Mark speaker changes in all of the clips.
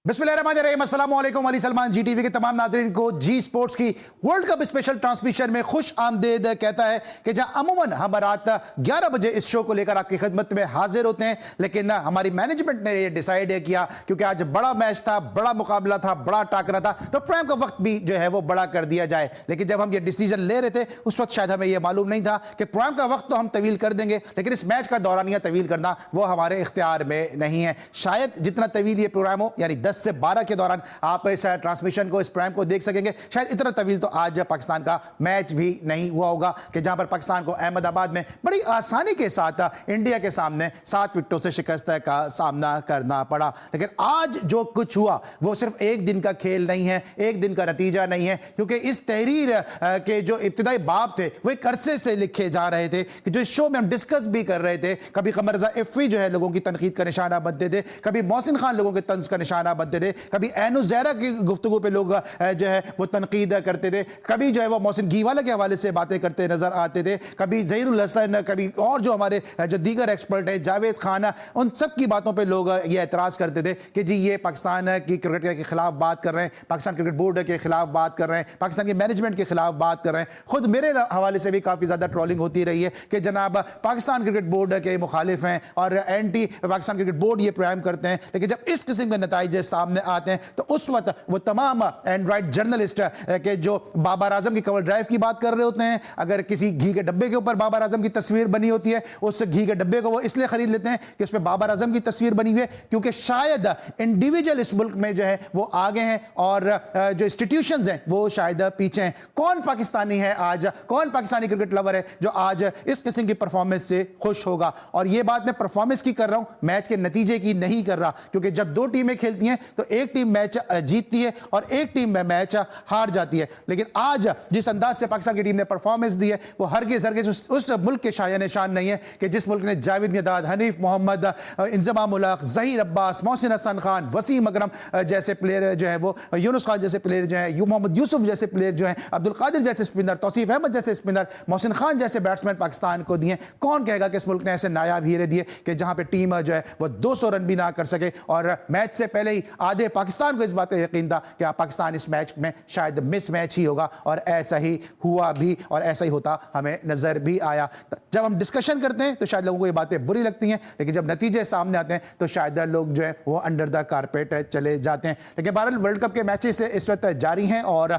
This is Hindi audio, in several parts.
Speaker 1: बिस्मिल्लाहिर्रहमानिर्रहीम, अस्सलाम वालेकुम। अली सलमान जी टीवी के तमाम नाज़रीन को जी स्पोर्ट्स की वर्ल्ड कप स्पेशल ट्रांसमिशन में खुश आमदेद कहता है कि जहां अमूमन हम रात 11 बजे इस शो को लेकर आपकी खिदमत में हाजिर होते हैं, लेकिन हमारी मैनेजमेंट ने ये डिसाइड किया क्योंकि आज बड़ा मैच था, बड़ा मुकाबला था, बड़ा टाकरा था, तो प्रोग्राम का वक्त भी जो है वो बड़ा कर दिया जाए। लेकिन जब हम ये डिसीजन ले रहे थे उस वक्त शायद हमें यह मालूम नहीं था कि प्रोग्राम का वक्त तो हम तवील कर देंगे, लेकिन इस मैच का दौरानिया तवील करना वो हमारे इख्तियार में नहीं है। शायद जितना तवील ये प्रोग्राम हो, यानी 10 से 12 के दौरान आप इस ट्रांसमिशन को, इस प्राइम को देख सकेंगे, शायद इतना तवील तो आज पाकिस्तान का मैच भी नहीं हुआ होगा कि जहां पर पाकिस्तान को अहमदाबाद में बड़ी आसानी के साथ इंडिया के सामने 7 विकेटों से शिकस्त का सामना करना पड़ा। लेकिन आज जो कुछ हुआ वो सिर्फ एक दिन का खेल नहीं है, एक दिन का नतीजा नहीं है, क्योंकि इस तहरीर के जो इब्तिदाई बाब थे वो एक अरसे से लिखे जा रहे थे कि जो इस शो में हम डिस्कस भी कर रहे थे। कभी कमर रजा इफ़ी जो है लोगों की तनकीद का निशाना बनते थे, कभी मोहसिन खान लोगों के तंज का निशाना बनते थे, कभी ऐनु ज़हरा की गुफ्तगू पे लोग जो है वो तनकीद करते थे, कभी जो है वो मोहसिन घीवाला के हवाले से बातें करते नजर आते थे, कभी ज़हीरुल हसन, कभी और जो हमारे जो दीगर एक्सपर्ट है जावेद खान, उन सब की बातों पे लोग ये एतराज़ करते थे कि जी ये पाकिस्तान की क्रिकेट के खिलाफ बात कर रहे हैं, पाकिस्तान क्रिकेट बोर्ड के खिलाफ बात कर रहे हैं, पाकिस्तान की मैनेजमेंट के खिलाफ बात कर रहे हैं। खुद मेरे हवाले से भी काफ़ी ज़्यादा ट्रोलिंग होती रही है कि जनाब पाकिस्तान क्रिकेट बोर्ड के मुखालिफ हैं और एंटी पाकिस्तान क्रिकेट बोर्ड ये प्रोग्राम करते हैं। लेकिन जब इस किस्म के नतीजे सामने आते हैं तो उस वक्त वो तमाम एंड्रॉइड जर्नलिस्ट के जो बाबर आजम की कवर ड्राइव की बात कर रहे होते हैं, अगर किसी घी के डब्बे के ऊपर बाबर आजम की तस्वीर बनी होती है, उस घी के डब्बे को वो इसलिए खरीद लेते हैं कि उसमें बाबर आजम की तस्वीर बनी हुई है, क्योंकि शायद इंडिविजुअल इस मुल्क में जो है वो आगे हैं और जो इंस्टीट्यूशंस हैं वो शायद पीछे हैं। कौन पाकिस्तानी है आज, कौन पाकिस्तानी क्रिकेट लवर है जो आज इस किस्म की परफॉर्मेंस से खुश होगा? और ये बात मैं परफॉर्मेंस की कर रहा हूं, मैच के नतीजे की नहीं कर रहा, क्योंकि जब दो टीमें खेलती हैं तो एक टीम मैच जीतती है और एक टीम में मैच हार जाती है। लेकिन आज जिस अंदाज से पाकिस्तान की टीम ने परफॉर्मेंस दी है वो हरगिज़ उस मुल्क के शाया निशान नहीं है कि जिस मुल्क ने जावेद मियादाद, हनीफ मोहम्मद, इंजमाम उल हक, ज़हीर अब्बास, मोहसिन हसन खान, वसीम अकरम जैसे प्लेयर जो है वो, यूनुस खान जैसे प्लेयर जो है, मोहम्मद यूसुफ जैसे प्लेयर जो है, अब्दुल कादिर जैसे स्पिनर, तौसीफ अहमद जैसे स्पिनर, मोहसिन खान जैसे बैट्समैन पाकिस्तान को दिए। कौन कहेगा कि इस मुल्क ने ऐसे नायाब हीरे दिए कि जहां पे टीम जो है वो 200 रन भी ना कर सके? और मैच से पहले ही आधे पाकिस्तान को इस बात का यकीन था कि पाकिस्तान इस मैच में शायद मिस मैच ही होगा, और ऐसा ही हुआ भी और ऐसा ही होता हमें नजर भी आया। जब हम डिस्कशन करते हैं तो शायद लोगों को ये बातें बुरी लगती हैं, लेकिन जब नतीजे सामने आते हैं तो शायद लोग जो है वो अंडर द कारपेट चले जाते हैं। लेकिन बहरहाल वर्ल्ड कप के मैचेस इस वक्त जारी हैं और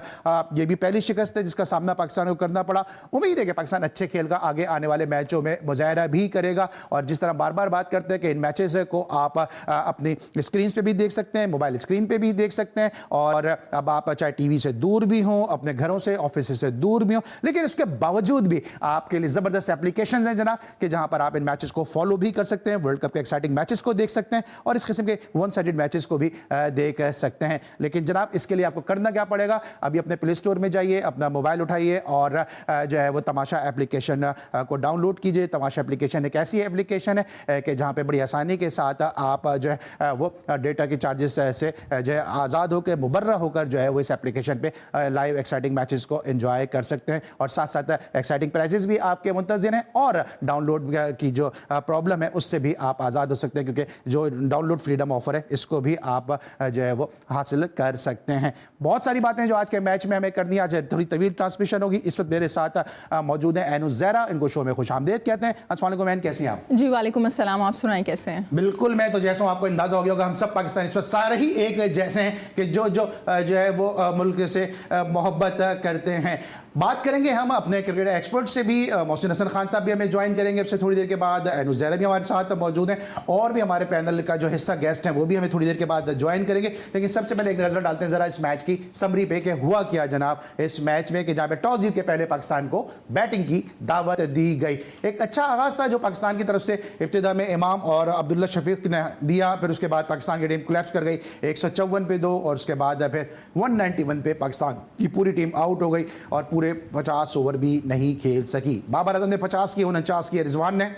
Speaker 1: ये भी पहली शिकस्त है जिसका सामना पाकिस्तान को करना पड़ा। उम्मीद है कि पाकिस्तान अच्छे खेल का आगे आने वाले मैचों में मुजाहरा भी करेगा, और जिस तरह बार बार बात करते हैं कि इन मैचेस को आप अपनी स्क्रीन पे भी देख सकते हैं, मोबाइल स्क्रीन पे भी देख सकते हैं, और अब आप चाहे टीवी से दूर भी हों, अपने घरों से, ऑफिस से दूर भी हों, लेकिन उसके बावजूद भी आपके लिए ज़बरदस्त एप्लीकेशंस हैं जनाब कि जहां पर आप इन मैचेस को फॉलो भी कर सकते हैं, वर्ल्ड कप के एक्साइटिंग मैचेस को देख सकते हैं और इस किस्म के वन साइडेड मैचेस को भी देख सकते हैं। लेकिन जनाब इसके लिए आपको करना क्या पड़ेगा? अभी अपने प्ले स्टोर में जाइए, अपना मोबाइल उठाइए और जो है वो तमाशा एप्लीकेशन को डाउनलोड कीजिए। तमाशा एप्लीकेशन एक ऐसी एप्लीकेशन है कि जहां पे बड़ी आसानी के साथ आप जो है वो डेटा के चार्जेस से जो है आज़ाद होकर, मुबर्रा होकर जो है वो इस एप्लीकेशन पे लाइव एक्साइटिंग मैचेस को एंजॉय कर सकते हैं, और साथ साथ एक्साइटिंग प्राइजेस भी आपके मुंतज़िर हैं, और डाउनलोड की जो प्रॉब्लम है उससे भी आप आज़ाद हो सकते हैं, क्योंकि जो डाउनलोड फ्रीडम ऑफर है इसको भी आप जो है वो हासिल कर सकते हैं। बहुत सारी बातें जो आज के मैच में हमें करनी है, आज थोड़ी तवील ट्रांसमिशन होगी। इस वक्त मेरे साथ मौजूद हैं ऐनु ज़हरा, इनको शो में खुश आमदेद कहते हैं। अस्सलाम वालेकुम ऐन, कैसी हैं आप?
Speaker 2: जी वालेकुम अस्सलाम, आप सुनाएं कैसे हैं?
Speaker 1: बिल्कुल, मैं तो जैसा हूँ, आपको अंदाजा हो गया होगा हम सब पाकिस्तानी इस वक्त सारे ही एक जैसे हैं कि जो है वो मुल्क से मोहब्बत करते हैं। बात करेंगे हम अपने क्रिकेट एक्सपर्ट से भी, मोहसिन हसन खान साहब भी हमें ज्वाइन करेंगे अब से थोड़ी देर के बाद, ऐनु ज़हरा भी हमारे साथ मौजूद हैं, और भी हमारे पैनल का जो हिस्सा गेस्ट हैं वो भी हमें थोड़ी देर के बाद ज्वाइन करेंगे। लेकिन सबसे पहले एक नज़र डालते हैं ज़रा इस मैच की समरी पे कि हुआ क्या जनाब इस मैच में, कि जहाँ पे टॉस जीत के पहले पाकिस्तान को बैटिंग की दावत दी गई। एक अच्छा आगाज़ था जो पाकिस्तान की तरफ से इब्तिदा में इमाम और अब्दुल्ला शफीक ने दिया, फिर उसके बाद पाकिस्तान की टीम कोलैप्स कर गई 154 पे 2, और उसके बाद फिर 191 पे पाकिस्तान की पूरी टीम आउट हो गई और पूरे 50 ओवर भी नहीं खेल सकी। बाबर आजम ने 50 किए, 49 किए रिजवान ने,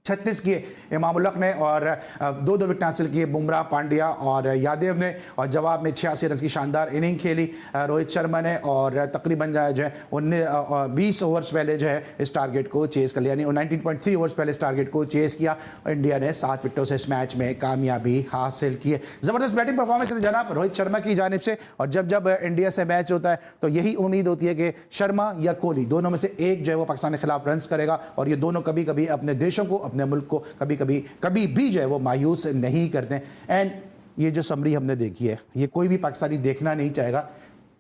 Speaker 1: 36 किए इमामुल्लक ने और 2 विकेट हासिल किए बुमराह, पांड्या और यादव ने, और जवाब में 86 रन की शानदार इनिंग खेली रोहित शर्मा ने, और तकरीबन जो है 20 ओवर्स पहले जो है इस टारगेट को चेस कर लिया, यानी 19.3 ओवर्स पहले इस टारगेट को चेस किया। इंडिया ने 7 विकेटों से इस मैच में कामयाबी हासिल की है। ज़बरदस्त बैटिंग परफॉर्मेंस है जनाब रोहित शर्मा की जानिब से, और जब जब इंडिया से मैच होता है तो यही उम्मीद होती है कि शर्मा या कोहली दोनों में से एक जो है वो पाकिस्तान के खिलाफ रन्स करेगा, और ये दोनों कभी कभी अपने देशों को, अपने मुल्क को कभी भी जो है वो मायूस नहीं करते। एंड ये जो समरी हमने देखी है ये कोई भी पाकिस्तानी देखना नहीं चाहेगा,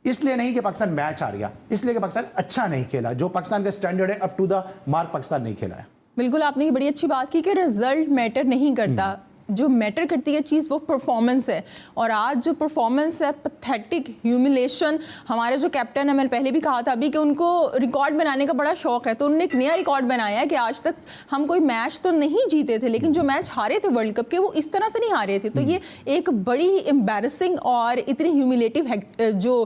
Speaker 1: इसलिए नहीं कि पाकिस्तान मैच हार गया, इसलिए कि पाकिस्तान अच्छा नहीं खेला। जो पाकिस्तान का स्टैंडर्ड है up to the mark Pakistan नहीं खेला है।
Speaker 2: बिल्कुल, आपने ये बड़ी अच्छी बात की कि रिजल्ट मैटर नहीं करता, जो मैटर करती है चीज़ वो परफॉर्मेंस है। और आज जो परफॉर्मेंस है, पैथेटिक, ह्यूमिलेशन। हमारे जो कैप्टन है, मैंने पहले भी कहा था अभी कि उनको रिकॉर्ड बनाने का बड़ा शौक है, तो उन्होंने एक नया रिकॉर्ड बनाया है कि आज तक हम कोई मैच तो नहीं जीते थे, लेकिन जो मैच हारे थे वर्ल्ड कप के वो इस तरह से नहीं हारे थे। तो ये एक बड़ी ही एम्बैरसिंग और इतनी ह्यूमिलेटिव जो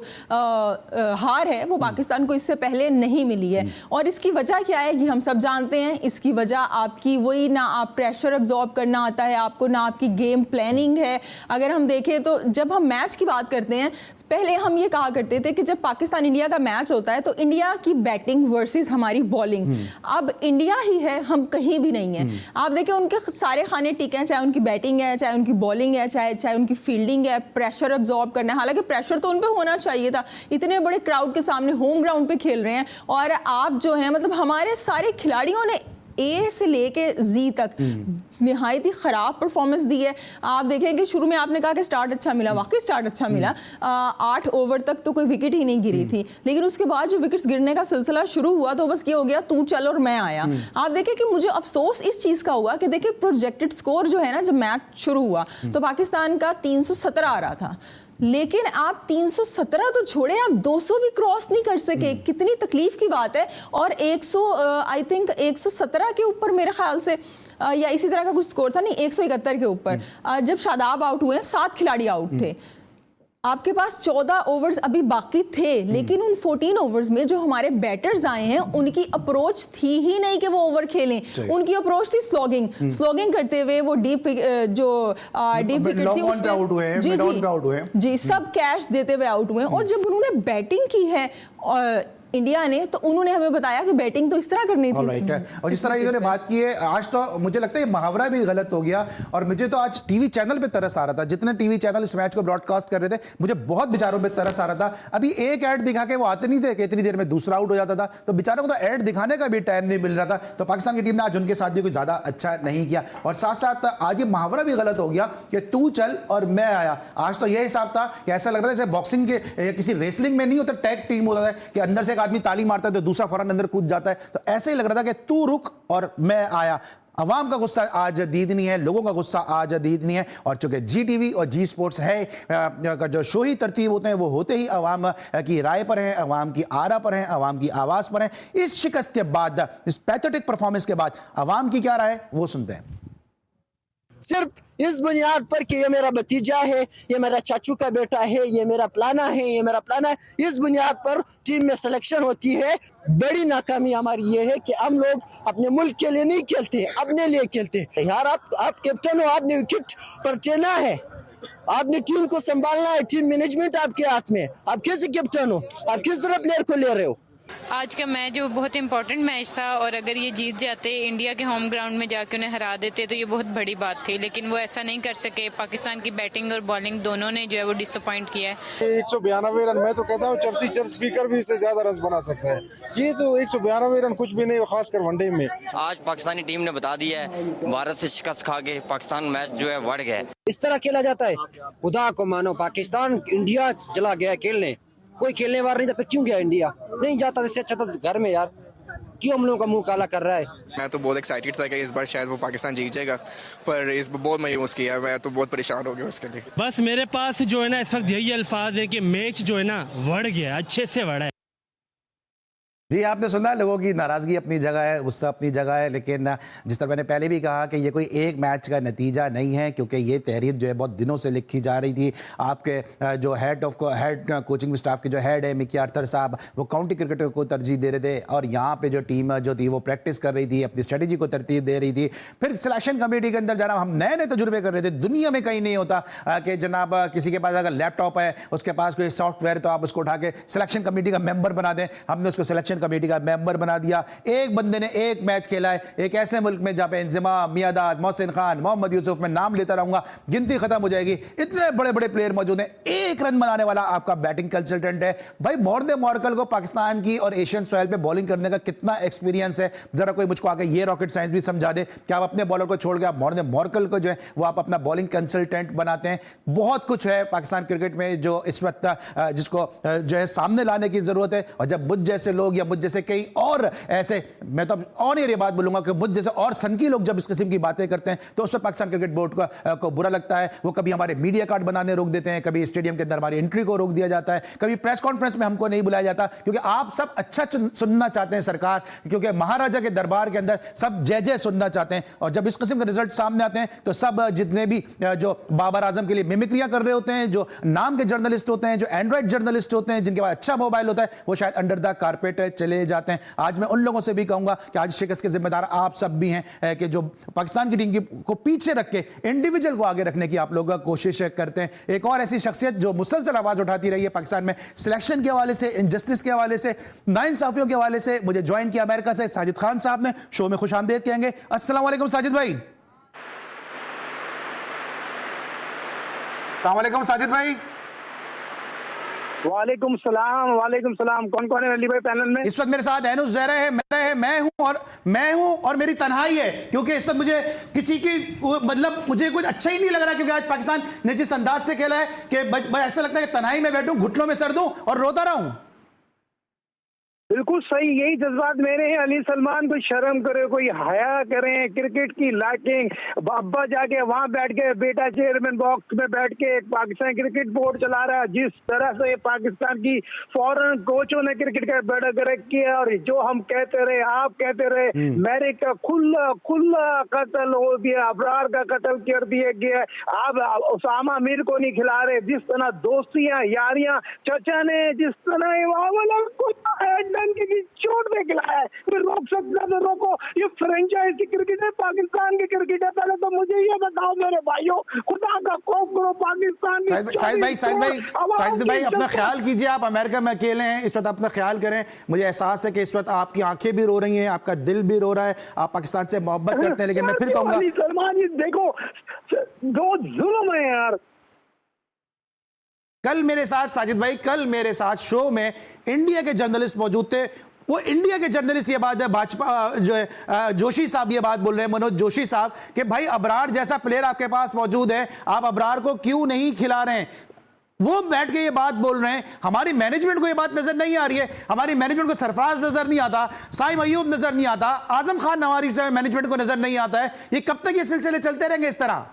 Speaker 2: हार है वो पाकिस्तान को इससे पहले नहीं मिली है। और इसकी वजह क्या है ये हम सब जानते हैं। इसकी वजह आपकी वही ना आप प्रेशर एब्जॉर्ब करना आता है आपको, ना आपकी गेम प्लानिंग है। अगर हम देखें तो जब हम मैच की बात करते हैं, पहले हम ये कहा करते थे कि जब पाकिस्तान इंडिया का मैच होता है तो इंडिया की बैटिंग वर्सेस हमारी बॉलिंग। अब इंडिया ही है, हम कहीं भी नहीं है। आप देखें उनके सारे खाने टिके हैं, चाहे उनकी बैटिंग है, चाहे उनकी बॉलिंग है, चाहे उनकी फील्डिंग है। प्रेशर एब्जॉर्ब करना है, हालांकि प्रेशर तो उन पे होना चाहिए था, इतने बड़े क्राउड के सामने होम ग्राउंड पे खेल रहे हैं। और आप जो है मतलब हमारे सारे खिलाड़ियों ने ए से लेके जी तक निहायत ही ख़राब परफॉर्मेंस दी है। आप देखें कि शुरू में आपने कहा कि स्टार्ट अच्छा मिला, वाकई स्टार्ट अच्छा मिला। 8 ओवर तक तो कोई विकेट ही नहीं गिरी थी, लेकिन उसके बाद जो विकेट्स गिरने का सिलसिला शुरू हुआ तो बस ये हो गया तू चल और मैं आया। आप देखें कि मुझे अफसोस इस चीज़ का हुआ कि देखिए प्रोजेक्टेड स्कोर जो है ना, जब मैच शुरू हुआ तो पाकिस्तान का 317 आ रहा था, लेकिन आप 317 तो छोड़े, आप 200 भी क्रॉस नहीं कर सके। कितनी तकलीफ की बात है। और 100 आई थिंक 117 के ऊपर मेरे ख्याल से या इसी तरह का कुछ स्कोर था, नहीं 171 के ऊपर जब शादाब आउट हुए, 7 खिलाड़ी आउट थे। आपके पास 14 ओवर्स अभी बाकी थे, लेकिन उन 14 ओवर्स में जो हमारे बैटर्स आए हैं उनकी अप्रोच थी ही नहीं कि वो ओवर खेलें। उनकी अप्रोच थी स्लॉगिंग करते हुए, वो डीप विकेट थी उसमें जी सब कैच देते हुए आउट हुए। और जब उन्होंने बैटिंग की है इंडिया ने, तो उन्होंने हमें बताया कि बैटिंग तो इस तरह करनी थी।
Speaker 1: और जिस तरह इन्होंने बात की है, आज तो मुझे लगता है मुहावरा भी गलत हो गया। और मुझे तो आज टीवी चैनल पे तरस आ रहा था, जितने टीवी चैनल इस मैच को ब्रॉडकास्ट कर रहे थे, मुझे बहुत बेचारों पे तरस आ रहा था। अभी एक ऐड दिखा के वो आते नहीं थे कि इतनी देर में दूसरा आउट हो जाता था, तो बेचारों को तो ऐड दिखाने का भी टाइम नहीं मिल रहा था। तो पाकिस्तान की टीम ने आज उनके साथ भी कोई ज्यादा अच्छा नहीं किया। और साथ साथ आज ये मुहावरा भी गलत हो गया कि तू चल और मैं आया। आज तो यह हिसाब था कि ऐसा लग रहा था जैसे बॉक्सिंग के किसी रेसलिंग में नहीं होता, टैग टीम होता है कि अंदर से एक आदमी ताली मारता है तो दूसरा फौरन अंदर कूद जाता है, तो ऐसे ही लग रहा था कि तू रुक और मैं आया। अवाम का गुस्सा आज दीदनी है, लोगों का गुस्सा आज दीदनी है। और चूंकि जी टीवी और जी स्पोर्ट्स है का जो शो ही तरतीब होते हैं वो होते ही अवाम की राय पर हैं, अवाम की आरा पर हैं, अवाम की आवाज़ पर हैं। इस शिकस्त के बाद, इस पैथेटिक परफॉर्मेंस के बाद अवाम की क्या राय वो सुनते हैं।
Speaker 3: सिर्फ इस बुनियाद पर कि ये मेरा भतीजा है, ये मेरा चाचू का बेटा है, ये मेरा प्लाना है, ये मेरा प्लाना है, इस बुनियाद पर टीम में सिलेक्शन होती है। बड़ी नाकामी हमारी ये है कि हम लोग अपने मुल्क के लिए नहीं खेलते, अपने लिए खेलते। यार आप कैप्टन हो, आपने विकेट पर टेना है, आपने टीम को संभालना है, टीम मैनेजमेंट आपके हाथ में। आप कैसे कैप्टन हो, आप किस तरह प्लेयर को ले रहे हो।
Speaker 4: आज का मैच जो बहुत इंपॉर्टेंट मैच था, और अगर ये जीत जाते, इंडिया के होम ग्राउंड में जाके उन्हें हरा देते, तो ये बहुत बड़ी बात थी, लेकिन वो ऐसा नहीं कर सके। पाकिस्तान की बैटिंग और बॉलिंग दोनों ने जो है वो डिसअपॉइंट किया है।
Speaker 5: 192 रन, मैं तो कहता हूँ चर्च स्पीकर भी इससे ज्यादा रन बना सकता है। ये तो 192 रन कुछ भी नहीं, खासकर वनडे में।
Speaker 6: आज पाकिस्तानी टीम ने बता दिया है, भारत से शिकस्त खा के पाकिस्तान मैच जो है बढ़ गया।
Speaker 3: इस तरह खेला जाता है, खुदा को मानो, पाकिस्तान इंडिया चला गया खेलने, कोई खेलने वाला नहीं था, क्यों गया इंडिया? नहीं जाता, इससे अच्छा था घर में। यार क्यों हम लोगों का मुंह काला कर रहा है?
Speaker 7: मैं तो बहुत एक्साइटेड था कि इस बार शायद वो पाकिस्तान जीत जाएगा, पर इस बार बहुत मायूस किया। मैं तो बहुत परेशान हो गया उसके लिए।
Speaker 8: बस मेरे पास जो है ना इस वक्त यही अल्फाज है कि मैच जो है ना बढ़ गया, अच्छे से बढ़ा है।
Speaker 1: जी, आपने सुना लोगों की नाराजगी अपनी जगह है, गुस्सा अपनी जगह है, लेकिन जिस तरह मैंने पहले भी कहा कि ये कोई एक मैच का नतीजा नहीं है, क्योंकि ये तहरीर जो है बहुत दिनों से लिखी जा रही थी। आपके जो हेड कोचिंग स्टाफ के जो हेड है मिकी आर्थर साहब, वो काउंटी क्रिकेट को तरजीह दे रहे थे और यहाँ पे जो टीम जो थी वो प्रैक्टिस कर रही थी, अपनी स्ट्रेटेजी को तरतीब दे रही थी। फिर सिलेक्शन कमेटी के अंदर जाना, हम नए नए तजुर्बे कर रहे थे। दुनिया में कहीं नहीं होता कि जनाब किसी के पास अगर लैपटॉप है, उसके पास कोई सॉफ्टवेयर, तो आप उसको उठा के सिलेक्शन कमेटी का मेंबर बना दें। हमने उसको सिलेक्शन कमेटी का मेंबर बना दिया। एक बंदे ने एक मैच खेला है एक ऐसे मुल्क में जहां पे इंजमाम, मियादाद, मोहसिन खान, मोहम्मद यूसुफ, में नाम लेता रहूंगा, गिनती खत्म हो जाएगी। इतने बड़े बड़े प्लेयर मौजूद हैं। एक रन बनाने वाला आपका बैटिंग कंसल्टेंट है। भाई मॉर्ने मॉर्कल को पाकिस्तान की और एशियन सॉइल पे बॉलिंग करने का कितना एक्सपीरियंस है, जरा कोई मुझको आके ये रॉकेट साइंस भी समझा दे कि आप अपने बॉलर को छोड़ के आप मॉर्ने मॉर्कल को जो है वो आप अपना बॉलिंग कंसल्टेंट बनाते हैं। बहुत कुछ है पाकिस्तान क्रिकेट में जो इस वक्त जिसको जो है सामने लाने की जरूरत है। और जब मुझ जैसे लोग या मुझ जैसे कई और ऐसे, मैं तो ऑन एयर ये बात बोलूंगा कि मुझ जैसे और सनकी लोग जब इस किस्म की बातें करते हैं तो उससे पाकिस्तान क्रिकेट बोर्ड को बुरा लगता है। वो कभी हमारे मीडिया कार्ड बनाने रोक देते हैं, कभी स्टेडियम के अंदर हमारी एंट्री को रोक दिया जाता है, कभी प्रेस कॉन्फ्रेंस में हमको नहीं बुलाया जाता, क्योंकि आप सब अच्छा सुनना चाहते हैं सरकार, क्योंकि महाराजा के दरबार के अंदर सब जय जय सुनना चाहते हैं। और जब इस किस्म के रिजल्ट सामने आते हैं तो सब जितने भी जो बाबर आजम के लिए मिमिक्रियां कर रहे होते हैं, जो नाम के जर्नलिस्ट होते हैं, जो एंड्रॉइड जर्नलिस्ट होते हैं, जिनके पास अच्छा मोबाइल होता है, वो शायद अंडर द कारपेट चले जाते हैं। आज मैं उन लोगों से भी कहूंगा कि आज शिकस्त के जिम्मेदार आप सब भी हैं कि जो पाकिस्तान की टीम को पीछे रख के इंडिविजुअल को आगे रखने की आप लोग कोशिश करते हैं। एक और ऐसी शख्सियत जो मुसलसल आवाज उठाती रही है पाकिस्तान में सिलेक्शन के हवाले से, इनजस्टिस के हवाले से, नाइंसाफियों के हवाले से, मुझे ज्वाइन किया अमेरिका से, साजिद खान साहब ने शो में खुश आमदेद कहेंगे। अस्सलाम वालेकुम साजिद भाई। अस्सलाम वालेकुम साजिद भाई।
Speaker 8: वालेकुम सलाम। कौन कौन है अली भाई पैनल में?
Speaker 1: इस वक्त मेरे साथ एनुस ज़हरा है, मैं हूं और मेरी तन्हाई है, क्योंकि इस वक्त मुझे किसी की मतलब मुझे कुछ अच्छा ही नहीं लग रहा, क्योंकि आज पाकिस्तान ने जिस अंदाज से खेला है कि ऐसा लगता है कि तन्हाई में बैठूं, घुटनों में सर दूं और रोता रहूं।
Speaker 8: बिल्कुल सही, यही जज्बात मेरे हैं। अली सलमान कोई शर्म करे, कोई हया करें, क्रिकेट की लाइकिंग। अब्बा जाके वहां बैठ के, बेटा चेयरमैन बॉक्स में बैठ के पाकिस्तान क्रिकेट बोर्ड चला रहा है। जिस तरह से पाकिस्तान की फॉरेन कोचों ने क्रिकेट का बेड़ा गर्क किया, और जो हम कहते रहे, आप कहते रहे, अमेरिका खुला कत्ल हो गया, अबरार का कत्ल कर दिया गया। आप उसामा मीर को नहीं खिला रहे। जिस तरह दोस्तियां, यारियां चचा ने जिस तरह की चोट में खिलाया है, फिर रोक सकता तो रोको। ये फ्रेंचाइजी क्रिकेट है, पाकिस्तान की क्रिकेट है। पहले तो मुझे ये बताओ मेरे भाइयों, खुदा का खौफ करो पाकिस्तान की।
Speaker 1: साहिद भाई अपना ख्याल कीजिए, आप अमेरिका में अकेले हैं इस वक्त, अपना ख्याल करें। मुझे एहसास है कि इस वक्त आपकी आंखें भी रो रही हैं, आपका दिल भी रो रहा है, आप पाकिस्तान से मोहब्बत करते हैं, लेकिन मैं फिर कहूंगा
Speaker 8: सलमान जी देखो, दो जुल्म है यार।
Speaker 1: कल मेरे साथ साजिद भाई, कल मेरे साथ शो में इंडिया के जर्नलिस्ट मौजूद थे। वो इंडिया के जर्नलिस्ट ये बात है, भाजपा जो है जोशी साहब ये बात बोल रहे हैं, मनोज जोशी साहब, कि भाई अबरार जैसा प्लेयर आपके पास मौजूद है, आप अबरार को क्यों नहीं खिला रहे हैं। वो बैठ के ये बात बोल रहे हैं। हमारी मैनेजमेंट को ये बात नजर नहीं आ रही है, हमारी मैनेजमेंट को सरफराज नजर नहीं आता, साइम अयूब नजर नहीं आता, आजम खान हमारी मैनेजमेंट को नजर नहीं आता है। ये कब तक ये सिलसिले चलते रहेंगे इस तरह?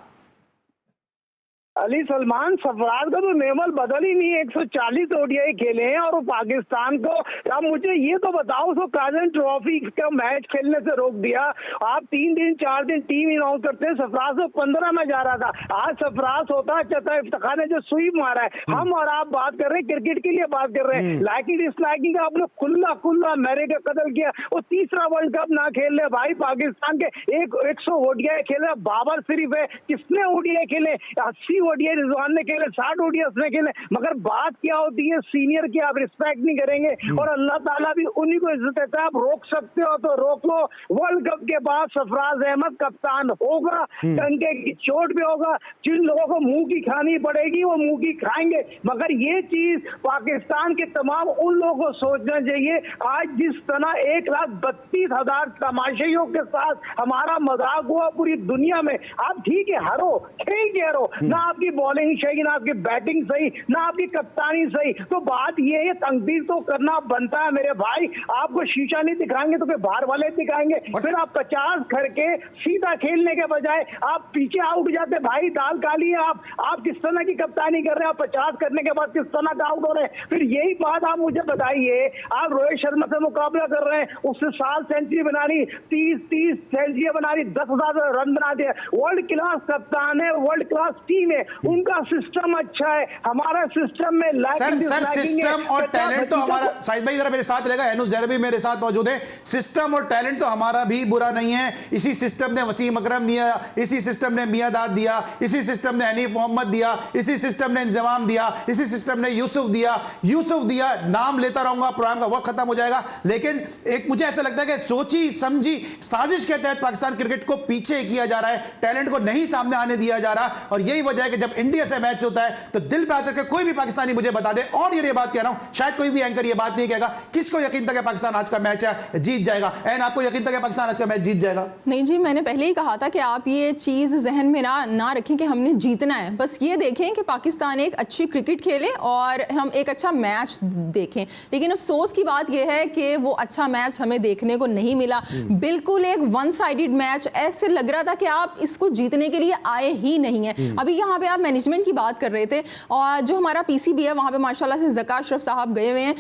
Speaker 8: अली सलमान, सरफराज का तो नेमल बदल ही नहीं है। 140 ओडीआई खेले हैं और वो पाकिस्तान को, अब मुझे ये तो बताओ, उसको काजन ट्रॉफी का मैच खेलने से रोक दिया। आप 3 दिन 4 दिन टीम अनाउंस करते हैं। सरफराज तो 15 में जा रहा था, आज सरफराज होता चता इफ्तिखार ने जो स्वीप मारा है। हम और आप बात कर रहे हैं, क्रिकेट के लिए बात कर रहे हैं। लाइकिंग डिसलाइकिंग का आपने खुला अमेरिका कत्ल किया। वो तीसरा वर्ल्ड कप ना खेल रहे भाई, पाकिस्तान के 100 ओडीआई खेले, बाबर सिर्फ है। किसने ओडीआई खेले? 80 ओडीआई रिजवान ने खेले, 60 ओडीआई उसने खेले। मगर बात क्या होती है, सीनियर की आप रिस्पेक्ट नहीं करेंगे, और अल्लाह ताला भी उन्हीं को इज्जत देता है। आप रोक सकते हो तो रोक लो। वर्ल्ड कप के बाद सरफराज अहमद कप्तान होगा, डंके की चोट भी होगा। जिन लोगों को मुंह की खानी पड़ेगी वो मुंह की खाएंगे। मगर ये चीज पाकिस्तान के तमाम उन लोगों को सोचना चाहिए। आज जिस तरह 1,32,000 तमाशाइयों के साथ हमारा मजाक हुआ पूरी दुनिया में, आप ठीक है हारो, खेल के हारो ना, आप आपकी बॉलिंग सही, ना आपकी बैटिंग सही, ना आपकी कप्तानी सही। तो बात ये है, तंकीद तो करना बनता है मेरे भाई। आपको शीशा नहीं दिखाएंगे तो फिर बाहर वाले दिखाएंगे। फिर आप 50 करके सीधा खेलने के बजाय आप पीछे आउट जाते। भाई दाल काली है आप किस तरह की कप्तानी कर रहे हैं? आप 50 करने के बाद किस तरह का आउट हो रहे हैं? फिर यही बात आप मुझे बताइए, आप रोहित शर्मा से मुकाबला कर रहे हैं, उससे 7 सेंचुरी बनानी, 30 सेंचुरी बनानी, 10,000 रन बना दिए। वर्ल्ड क्लास कप्तान है, वर्ल्ड क्लास टीम है, उनका सिस्टम अच्छा है, हमारा सिस्टम में
Speaker 1: सर सिस्टम और टैलेंट तो हमारा, साहिद भाई जरा मेरे साथ रहेगा, एनुस जैनबी मेरे साथ मौजूद है। सिस्टम और टैलेंट तो हमारा भी बुरा नहीं है। इसी सिस्टम ने वसीम अकरम दिया, इसी सिस्टम ने मियादाद दिया, इसी सिस्टम ने हनीफ मोहम्मद दिया, इसी सिस्टम ने इंजमाम दिया, इसी सिस्टम ने यूसुफ दिया। नाम लेता रहूंगा, प्रोग्राम का वक्त खत्म हो जाएगा। लेकिन एक मुझे ऐसा लगता है कि सोची समझी साजिश के तहत पाकिस्तान क्रिकेट को पीछे किया जा रहा है, टैलेंट को नहीं सामने आने दिया जा रहा। और यही वजह है कि जब इंडिया से मैच होता है तो दिल पे आकर के कोई भी पाकिस्तानी मुझे बता दे, और ये बात कह रहा हूं, शायद कोई भी एंकर ये बात नहीं कहेगा, किसको यकीन था कि पाकिस्तान आज का मैच है जीत जाएगा? एन आपको यकीन था कि पाकिस्तान आज का मैच जीत जाएगा?
Speaker 2: नहीं जी, मैंने पहले ही कहा था कि आप ये चीज़ जहन में ना रखें कि हमने जीतना है। बस ये देखें कि पाकिस्तान एक अच्छी क्रिकेट खेले और हम एक अच्छा मैच देखें। लेकिन अफसोस की बात यह है कि वो अच्छा मैच हमें देखने को नहीं मिला। बिल्कुल एक वन साइडेड मैच, ऐसे लग रहा था कि आप इसको जीतने के लिए आए ही नहीं हैं। अभी यहाँ पे आप मैनेजमेंट की बात कर रहे थे, और जो हमारा पीसीबी है वहाँ पे माशाल्लाह से ज़का अशरफ साहब गए हुए हैं।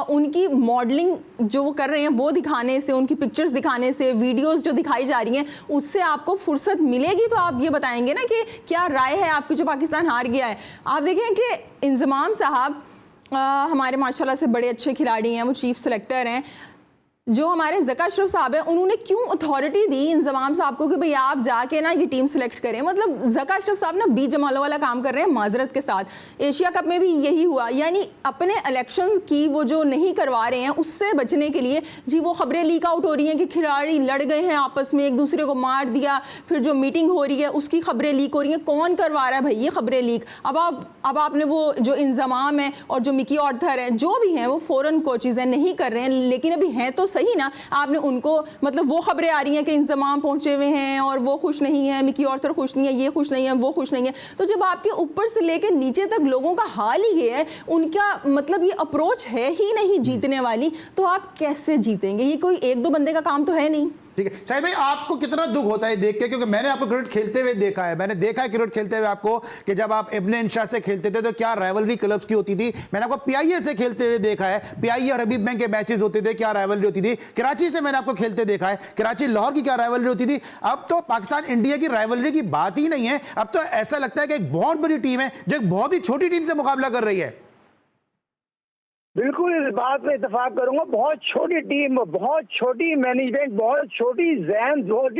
Speaker 2: उनकी मॉडलिंग जो वो कर रहे हैं वो दिखाने से, उनकी पिक्चर्स दिखाने से, वीडियोस जो दिखाई जा रही हैं, उससे आपको फुर्सत मिलेगी तो आप ये बताएंगे ना कि क्या राय है आपकी जो पाकिस्तान हार गया है। आप देखें कि इंजमाम साहब हमारे माशाल्लाह से बड़े अच्छे खिलाड़ी हैं, वो चीफ सेलेक्टर हैं। जो हमारे ज़का अशरफ साहब हैं, उन्होंने क्यों अथॉरिटी दी इंजमाम साहब को कि भाई आप जाके ना ये टीम सेलेक्ट करें? मतलब ज़का अशरफ साहब ना बी जमालों वाला काम कर रहे हैं माजरत के साथ। एशिया कप में भी यही हुआ, यानी अपने इलेक्शन की वो जो नहीं करवा रहे हैं उससे बचने के लिए जी वो खबरें लीक आउट हो रही हैं कि खिलाड़ी लड़ गए हैं आपस में, एक दूसरे को मार दिया, फिर जो मीटिंग हो रही है उसकी खबरें लीक हो रही हैं। कौन करवा रहा है भाई ये खबरें लीक? अब आपने वो जो इंजमाम है और जो मिकी ऑर्थर है, जो भी हैं वो फॉरेन कोचेज़ हैं, नहीं कर रहे हैं, लेकिन अभी हैं तो सही ना। आपने उनको, मतलब वो खबरें आ रही हैं कि इंजमाम पहुंचे हुए हैं और वो खुश नहीं है, मिकी ऑर्थर खुश नहीं है, ये खुश नहीं है, वो खुश नहीं है। तो जब आपके ऊपर से लेकर नीचे तक लोगों का हाल ही ये है, उनका मतलब ये अप्रोच है ही नहीं जीतने वाली, तो आप कैसे जीतेंगे? ये कोई एक दो बंदे का काम तो है नहीं।
Speaker 1: ठीक है शाहिद भाई, आपको कितना दुख होता है देख के? क्योंकि मैंने आपको क्रिकेट खेलते हुए देखा है, मैंने देखा है क्रिकेट खेलते हुए आपको कि जब आप इब्ने इंशा से खेलते थे तो क्या राइवलरी क्लब्स की होती थी। मैंने आपको पीआईए से खेलते हुए देखा है, पीआईए और हबीब बैंक के मैचेस होते थे, क्या राइवलरी होती थी। कराची से मैंने आपको खेलते देखा है, कराची लाहौर की क्या राइवलरी होती थी। अब तो पाकिस्तान इंडिया की राइवलरी की बात ही नहीं है। अब तो ऐसा लगता है कि एक बहुत बड़ी टीम है जो एक बहुत ही छोटी टीम से मुकाबला कर रही है।
Speaker 8: बिल्कुल इस बात में इत्तेफाक करूंगा। बहुत छोटी टीम, बहुत छोटी मैनेजमेंट, बहुत छोटी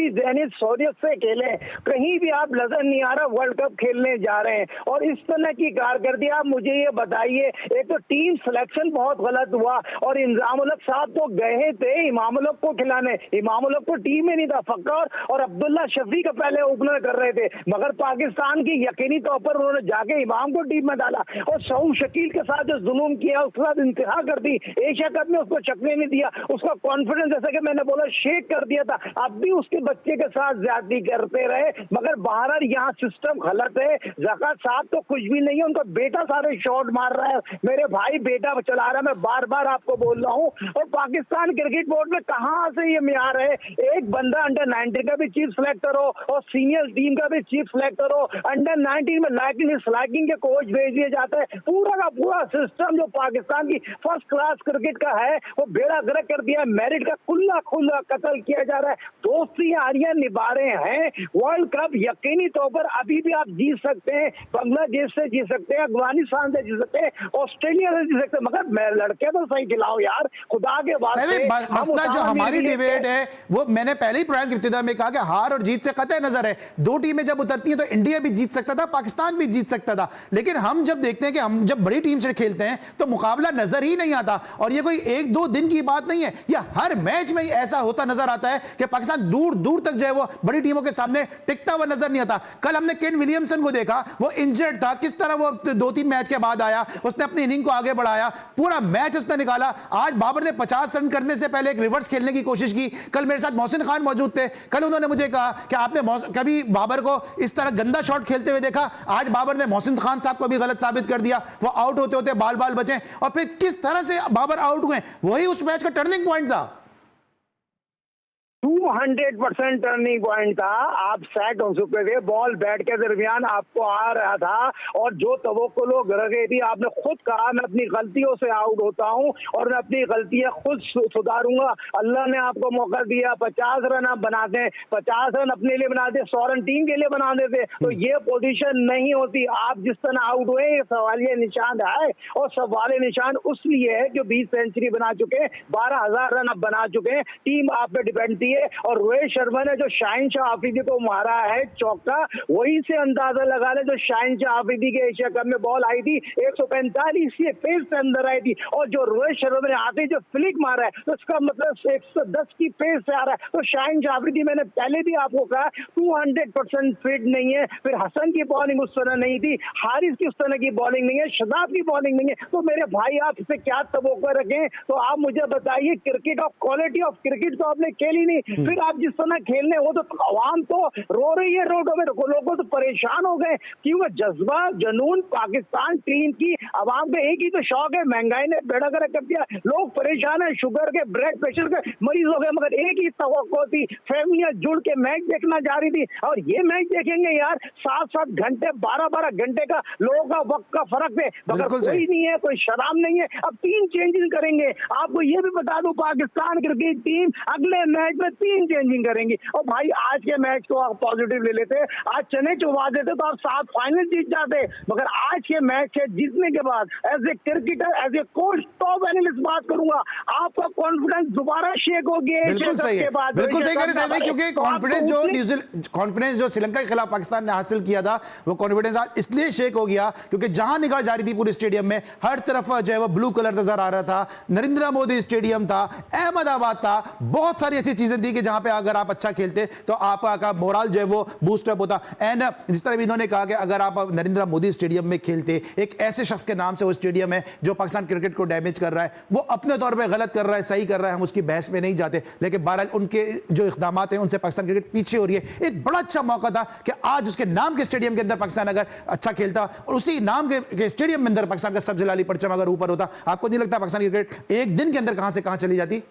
Speaker 8: जहनीत सोरियत से खेले। कहीं भी आप नजर नहीं आ रहा वर्ल्ड कप खेलने जा रहे हैं। और इस तरह की कारकर्दगी, आप मुझे ये बताइए, एक तो टीम सिलेक्शन बहुत गलत हुआ, और इंजामुल-हक साहब तो गए थे इमामुल-हक को खिलाने, इमामुल-हक को टीम में नहीं था, फक्कर और अब्दुल्ला शफी का पहले ओपनर कर रहे थे, मगर पाकिस्तान की यकीनी तौर पर उन्होंने जाके इमाम को टीम में डाला और सऊद शकील के साथ जो जुल्म किया उसके साथ इंतहा कर दी। एशिया कप में उसको चकने नहीं दिया, उसका कॉन्फिडेंस जैसा कि मैंने बोला शेक कर दिया था। अब भी उसके बच्चे के साथ ज्यादती करते रहे, मगर बाहर यहाँ सिस्टम गलत है। ज़का साहब तो कुछ भी नहीं है, उनका बेटा सारे शॉट मार रहा है, मेरे भाई बेटा चला रहा है, मैं बार बार आपको बोल रहा हूँ। और पाकिस्तान क्रिकेट बोर्ड में कहाँ से ये म्यार है? एक बंदा अंडर 19 का भी चीफ सिलेक्टर हो और सीनियर टीम का भी चीफ सिलेक्टर हो, अंडर 19 में लाइकिंग के कोच भेज दिए जाते हैं। पूरा का पूरा सिस्टम जो पाकिस्तान की फर्स्ट क्लास क्रिकेट का है वो बेड़ा गर्क कर दिया। मेरिट का खुला कत्ल किया जा रहा है। दोस्ती यारियां निभा रहे हैं। वर्ल्ड कप यकीनी तौर पर अभी भी आप जीत सकते हैं, बांग्लादेश से जीत सकते हैं, अफगानिस्तान से जीत सकते हैं, ऑस्ट्रेलिया से जीत सकते हैं, मगर लड़के तो सही खिलाओ यार, खुदा के वास्ते।
Speaker 1: मसला जो हमारी डिबेट है वो मैंने पहले ही प्रोग्राम की इब्तिदा में कहा कि हार और जीत से कतई नजर है। दो टीमें जब उतरती हैं तो इंडिया भी जीत सकता था, पाकिस्तान भी जीत सकता था, लेकिन हम जब देखते हैं कि हम जब बड़ी टीम से खेलते हैं तो मुकाबला नजर ही नहीं आता। और ये कोई एक दो दिन की बात नहीं है, ये हर मैच में ही ऐसा होता नजर आता है कि पाकिस्तान दूर दूर तक जो है वो बड़ी टीमों के सामने टिकता हुआ नजर नहीं आता। कल हमने केन विलियमसन को देखा, वो इंजर्ड था, किस तरह वो 2-3 मैच के बाद आया, उसने अपनी इनिंग को आगे बढ़ाया, पूरा मैच उसने निकाला। आज बाबर ने 50 रन करने से पहले एक रिवर्स खेलने की कोशिश की। कल मेरे साथ मोहसिन खान मौजूद थे, कल उन्होंने मुझे कहा कि आपने कभी बाबर को इस तरह गंदा शॉट खेलते हुए देखा? आज बाबर ने मोहसिन खान साहब को भी गलत साबित कर दिया, वो आउट होते होते बाल बाल बचे और फिर किस तरह से बाबर आउट हुए, वही उस मैच का टर्निंग पॉइंट था।
Speaker 8: 200% टर्निंग पॉइंट था। आप सेट हो चुके थे, बॉल बैट के दरमियान आपको आ रहा था और जो तवक्को लोग रह थी, आपने खुद कहा मैं अपनी गलतियों से आउट होता हूं और मैं अपनी गलतियां खुद सुधारूंगा। अल्लाह ने आपको मौका दिया, 50 रन आप बनाते हैं, 50 रन अपने लिए बनाते, 100 रन टीम के लिए बना देते, तो ये पोजीशन नहीं होती। आप जिस तरह आउट हुए, ये सवालिया निशान है और सवालिया निशान उस लिए है कि 20 सेंचुरी बना चुके हैं, 12,000 रन आप बना चुके हैं, टीम आप पे डिपेंड थी। और रोहित शर्मा ने जो शाहिन शाह आफरीदी को मारा है चौका, वहीं से अंदाजा लगा ले जो शाहिन शाह आफरीदी के एशिया कप में बॉल आई थी 145 के पेस से अंदर आई थी, और जो रोहित शर्मा ने आते जो फ्लिक मारा है तो उसका मतलब 110 की पेस से आ रहा है। तो शाहिन शाह आफरीदी, मैंने पहले भी आपको कहा, 200% फिट नहीं है। फिर हसन की बॉलिंग उस तरह नहीं थी, हारिस की उस तरह की बॉलिंग नहीं है, शदाब की बॉलिंग नहीं है। तो मेरे भाई आप इसे क्या तवक्को रखें? तो आप मुझे बताइए, cricket of quality of cricket तो आपने खेली नहीं, फिर आप जिस तरह खेलने हो तो आवाम तो रो रही है रोडों में, लोगों तो परेशान हो गए क्यों? जज्बा जुनून पाकिस्तान टीम की आवाम का एक ही तो शौक है, महंगाई ने बेड़ा गर्क कर दिया, लोग परेशान है, शुगर के ब्लड प्रेशर के मरीज हो गए, मगर एक ही तवक्को थी, फैमिलियां जुड़ के मैच देखना जा रही थी। और ये मैच देखेंगे यार, 7-7 घंटे 12-12 घंटे का लोगों का वक्त का फर्क है, मगर कोई नहीं है, कोई शराब नहीं है। अब 3 चेंजिंग करेंगे। आपको ये भी बता दूं, पाकिस्तान क्रिकेट टीम अगले मैच में 3 चेंजिंग करेंगी। और भाई आज के मैच को आप पॉजिटिव ले लेते, आज चने चुबा देते तो आप 7 फाइनल जीत जाते, मगर आज के मैच से जीतने के बाद as a cricketer, as a coach, top analyst बात करूंगा, आपका कॉन्फिडेंस दोबारा शेक हो गया।
Speaker 1: बिल्कुल सही है, बिल्कुल सही कह रहे हैं भाई, क्योंकि कॉन्फिडेंस जो श्रीलंका के खिलाफ पाकिस्तान ने हासिल किया था, वो कॉन्फिडेंस आज इसलिए शेक हो गया क्योंकि जहां निगाह जा रही थी पूरे स्टेडियम में, हर तरफ जो है वो ब्लू कलर नजर आ रहा था। नरेंद्र मोदी स्टेडियम था, अहमदाबाद था, बहुत सारी ऐसी चीजें थी कि जहां पे अगर आप अच्छा खेलते तो आपका मोरल जो है वो बूस्ट अप होता। एंड जिस तरह भी इन्होंने कहा कि अगर आप नरेंद्र मोदी स्टेडियम में खेलते, एक ऐसे शख्स के नाम से वो स्टेडियम है जो पाकिस्तान क्रिकेट को डैमेज कर रहा है, वो अपने तौर पे गलत कर रहा है, सही कर रहा है, हम उसकी बहस में नहीं जाते, लेकिन बहरहाल उनके जो इक़दाम हैं उनसे पाकिस्तान क्रिकेट पीछे हो रही है। एक बड़ा अच्छा मौका था कि आज उसके नाम के स्टेडियम के अंदर पाकिस्तान अगर अच्छा खेलता और उसी नाम के स्टेडियम में अंदर पाकिस्तान का सबसे लाली परचम अगर ऊपर होता, आपको नहीं लगता पाकिस्तान क्रिकेट एक दिन के अंदर कहां से कहां चली जाती?